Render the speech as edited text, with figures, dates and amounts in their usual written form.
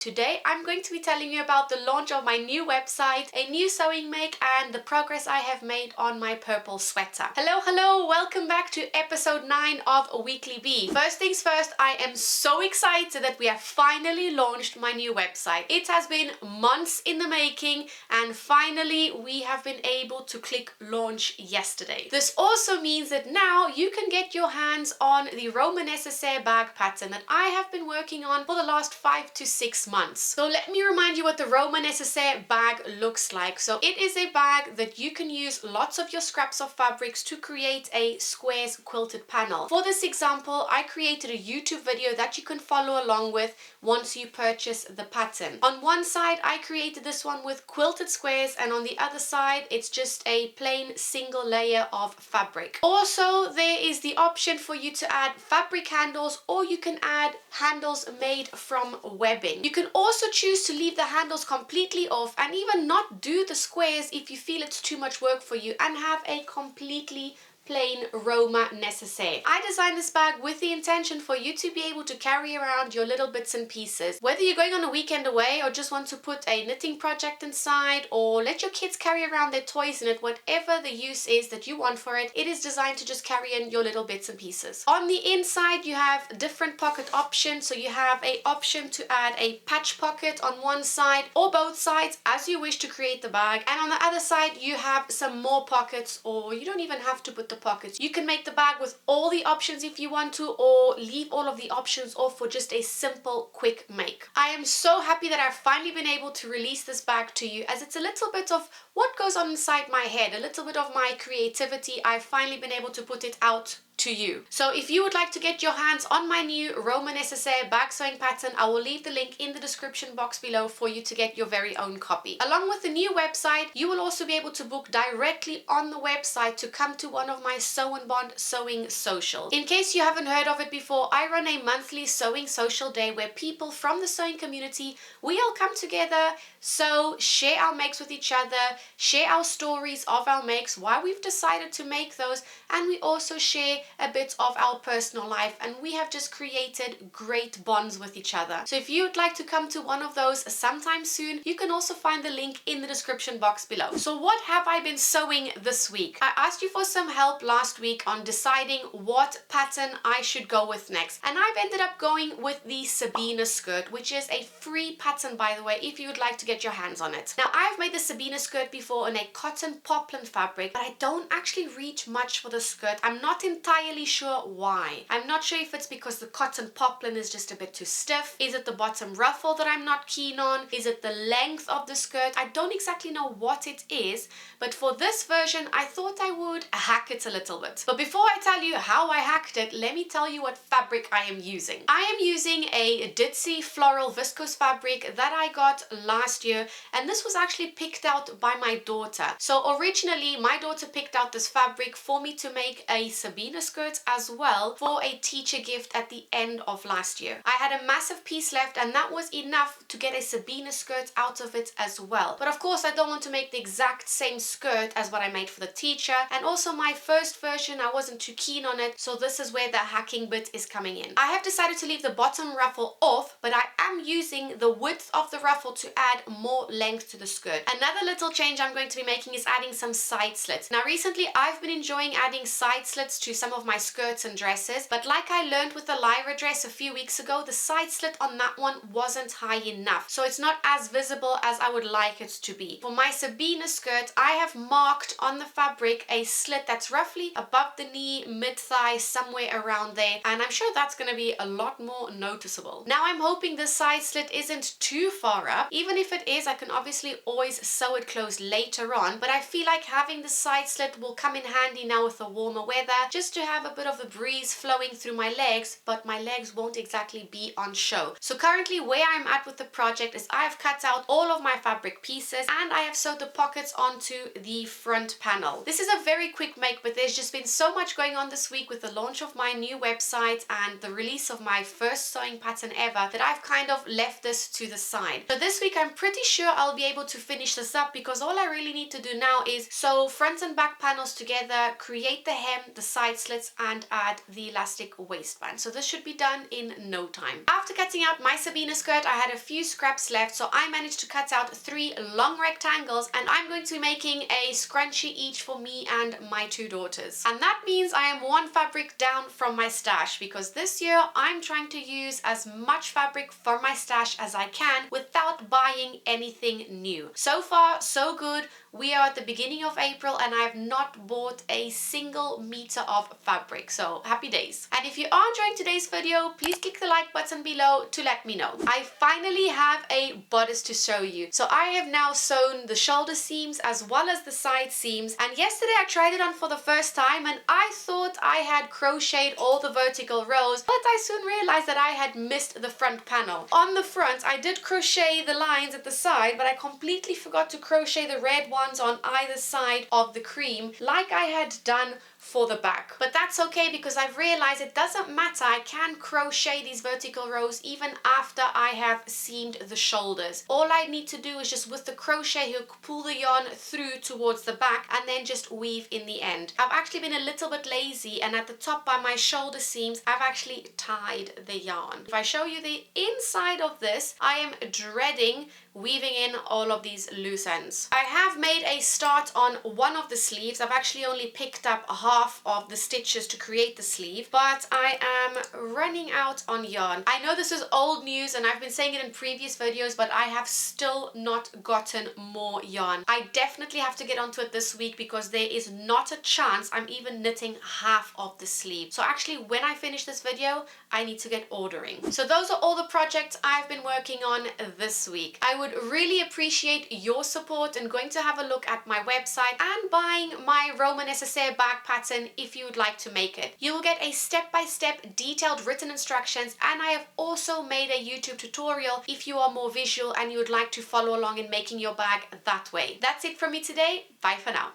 Today I'm going to be telling you about the launch of my new website, a new sewing make, and the progress I have made on my purple sweater. Hello, welcome back to episode 9 of WEEKLYBEE. First things first, I am so excited that we have finally launched my new website. It has been months in the making and finally we have been able to click launch yesterday. This also means that now you can get your hands on the Roma Necessaire bag pattern that I have been working on for the last 5 to 6 months. So let me remind you what the Roma Necessaire bag looks like. So it is a bag that you can use lots of your scraps of fabrics to create a squares quilted panel. For this example, I created a YouTube video that you can follow along with once you purchase the pattern. On one side, I created this one with quilted squares, and on the other side, it's just a plain single layer of fabric. Also, there is the option for you to add fabric handles, or you can add handles made from webbing. You can also choose to leave the handles completely off and even not do the squares if you feel it's too much work for you, and have a completely plain Roma Necessaire. I designed this bag with the intention for you to be able to carry around your little bits and pieces. Whether you're going on a weekend away or just want to put a knitting project inside or let your kids carry around their toys in it, whatever the use is that you want for it, it is designed to just carry in your little bits and pieces. On the inside you have different pocket options, so you have a option to add a patch pocket on one side or both sides as you wish to create the bag, and on the other side you have some more pockets, or you don't even have to put the pockets. You can make the bag with all the options if you want to, or leave all of the options off for just a simple quick make. I am so happy that I've finally been able to release this bag to you, as it's a little bit of what goes on inside my head, a little bit of my creativity. I've finally been able to put it out to you. So if you would like to get your hands on my new Roma Necessaire bag sewing pattern, I will leave the link in the description box below for you to get your very own copy. Along with the new website, you will also be able to book directly on the website to come to one of my Sew and Bond sewing socials. In case you haven't heard of it before, I run a monthly sewing social day where people from the sewing community, we all come together, sew, share our makes with each other, share our stories of our makes, why we've decided to make those, and we also share a bit of our personal life, and we have just created great bonds with each other. So if you would like to come to one of those sometime soon, you can also find the link in the description box below. So what have I been sewing this week? I asked you for some help last week on deciding what pattern I should go with next, and I've ended up going with the Sabina skirt, which is a free pattern, by the way, if you would like to get your hands on it. Now, I've made the Sabina skirt before in a cotton poplin fabric, but I don't actually reach much for the skirt. I'm not entirely sure why. I'm not sure if it's because the cotton poplin is just a bit too stiff. Is it the bottom ruffle that I'm not keen on? Is it the length of the skirt? I don't exactly know what it is, but for this version I thought I would hack it a little bit. But before I tell you how I hacked it, let me tell you what fabric I am using. I am using a ditsy floral viscose fabric that I got last year, and this was actually picked out by my daughter. So originally my daughter picked out this fabric for me to make a Sabina skirt as well for a teacher gift at the end of last year. I had a massive piece left, and that was enough to get a Sabina skirt out of it as well. But of course I don't want to make the exact same skirt as what I made for the teacher, and also my first version I wasn't too keen on it, so this is where the hacking bit is coming in. I have decided to leave the bottom ruffle off, but I am using the width of the ruffle to add more length to the skirt. Another little change I'm going to be making is adding some side slits. Now recently I've been enjoying adding side slits to some of my skirts and dresses, but like I learned with the Lyra dress a few weeks ago, the side slit on that one wasn't high enough, so it's not as visible as I would like it to be. For my Sabina skirt, I have marked on the fabric a slit that's roughly above the knee, mid-thigh, somewhere around there, and I'm sure that's going to be a lot more noticeable. Now I'm hoping the side slit isn't too far up. Even if it is, I can obviously always sew it closed later on, but I feel like having the side slit will come in handy now with the warmer weather, just to have a bit of the breeze flowing through my legs, but my legs won't exactly be on show. So currently where I'm at with the project is I've cut out all of my fabric pieces and I have sewed the pockets onto the front panel. This is a very quick make, but there's just been so much going on this week with the launch of my new website and the release of my first sewing pattern ever that I've kind of left this to the side. So this week I'm pretty sure I'll be able to finish this up, because all I really need to do now is sew front and back panels together, create the hem, the side slits, slits and add the elastic waistband. So this should be done in no time. After cutting out my Sabina skirt, I had a few scraps left, so I managed to cut out 3 long rectangles, and I'm going to be making a scrunchie each for me and my 2 daughters. And that means I am 1 fabric down from my stash, because this year I'm trying to use as much fabric from my stash as I can without buying anything new. So far, so good. We are at the beginning of April and I have not bought a single meter of fabric, so happy days. And if you are enjoying today's video, please click the like button below to let me know. I finally have a bodice to show you. So I have now sewn the shoulder seams as well as the side seams, and yesterday I tried it on for the first time and I thought I had crocheted all the vertical rows, but I soon realized that I had missed the front panel. On the front I did crochet the lines at the side, but I completely forgot to crochet the red ones on either side of the cream like I had done for the back. But that's okay, because I've realized it doesn't matter. I can crochet these vertical rows even after I have seamed the shoulders. All I need to do is just with the crochet hook pull the yarn through towards the back and then just weave in the end. I've actually been a little bit lazy, and at the top by my shoulder seams I've actually tied the yarn. If I show you the inside of this, I am dreading weaving in all of these loose ends. I have made a start on one of the sleeves. I've actually only picked up half of the stitches to create the sleeve, but I am running out on yarn. I know this is old news and I've been saying it in previous videos, but I have still not gotten more yarn. I definitely have to get onto it this week, because there is not a chance I'm even knitting half of the sleeve. So actually when I finish this video, I need to get ordering. So those are all the projects I've been working on this week. I would really appreciate your support and going to have a look at my website and buying my Roma Necessaire bag pattern if you would like to make it. You will get a step-by-step detailed written instructions, and I have also made a YouTube tutorial if you are more visual and you would like to follow along in making your bag that way. That's it from me today. Bye for now.